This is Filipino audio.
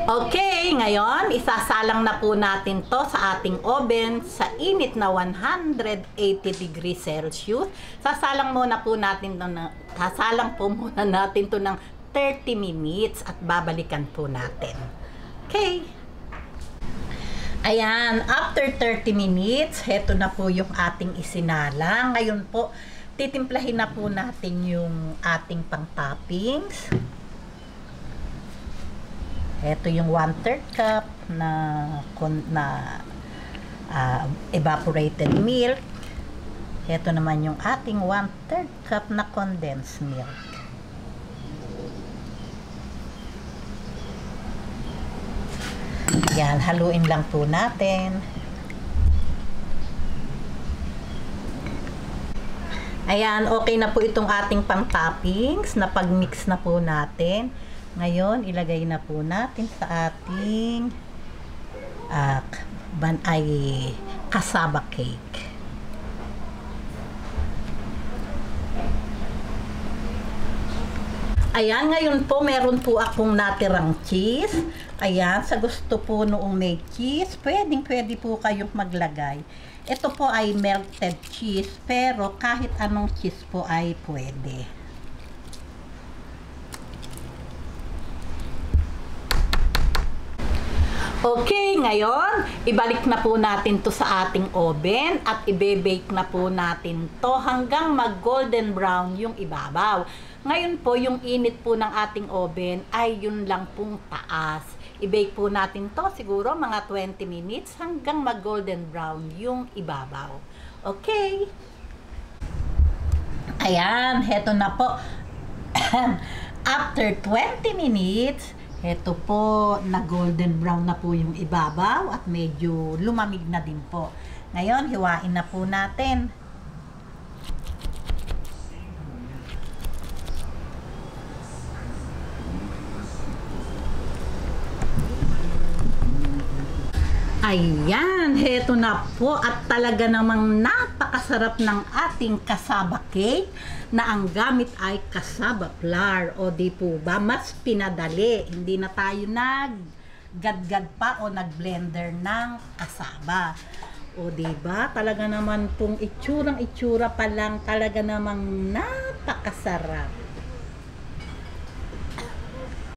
Okay, ngayon isasalang na po natin to sa ating oven sa init na 180 degrees Celsius. Sasalang po muna natin to ng 30 minutes at babalikan po natin. Okay. Ayan, after 30 minutes, heto na po yung ating isinalang. Ngayon po, titimplahin na po natin yung ating pang-toppings. Ito yung 1/3 cup na evaporated milk. Ito naman yung ating 1/3 cup na condensed milk. Yan, haluin lang po natin. Ayan, okay na po itong ating pang-toppings. Napag-mix na po natin. Ngayon, ilagay na po natin sa ating cassava cake. Ayan, ngayon po meron po akong natirang cheese. Ayan, sa gusto po noong may cheese, pwede po kayong maglagay. Ito po ay melted cheese, pero kahit anong cheese po ay pwede. Okay, ngayon, ibalik na po natin to sa ating oven at ibe-bake na po natin to hanggang mag-golden brown yung ibabaw. Ngayon po, yung init po ng ating oven ay yun lang pong taas. I-bake po natin to siguro mga 20 minutes hanggang mag-golden brown yung ibabaw. Okay? Ayan, heto na po. After 20 minutes, ito po, na golden brown na po yung ibabaw at medyo lumamig na din po. Ngayon, hiwain na po natin. Ayan, heto na po at talaga namang napakasarap ng ating cassava cake na ang gamit ay cassava flour. O di po ba, mas pinadali. Hindi na tayo nag-gad-gad pa o nag-blender ng cassava. O di ba, talaga naman pong itsura pa lang, talaga namang napakasarap.